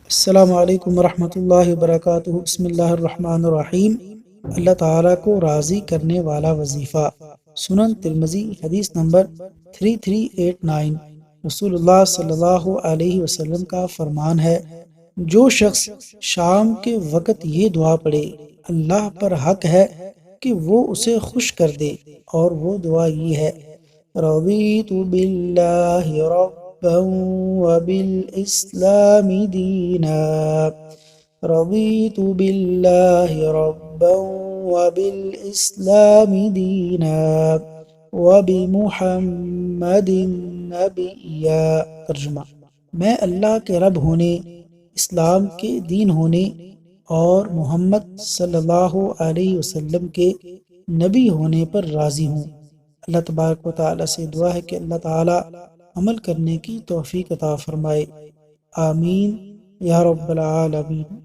السلام علیکم ورحمۃ اللہ وبرکاتہ۔ بسم اللہ الرحمن الرحیم۔ اللہ تعالیٰ کو راضی کرنے والا وظیفہ۔ سنن ترمذی حدیث نمبر 3389۔ رسول اللہ صلی اللہ علیہ وسلم کا فرمان ہے، جو شخص شام کے وقت یہ دعا پڑھے، اللہ پر حق ہے کہ وہ اسے خوش کر دے، اور وہ دعا یہ ہے: رضیت باللہ ربا وبالاسلام دینا، رضیت باللہ ربا وبالاسلام دینا وبمحمد نبیا۔ ترجمہ: میں اللہ کے رب ہونے، اسلام کے دین ہونے اور محمد صلی اللہ علیہ وسلم کے نبی ہونے پر راضی ہوں۔ اللہ تبارک و تعالیٰ سے دعا ہے کہ اللہ تعالیٰ عمل کرنے کی توفیق عطا فرمائے۔ آمین یا رب العالمین۔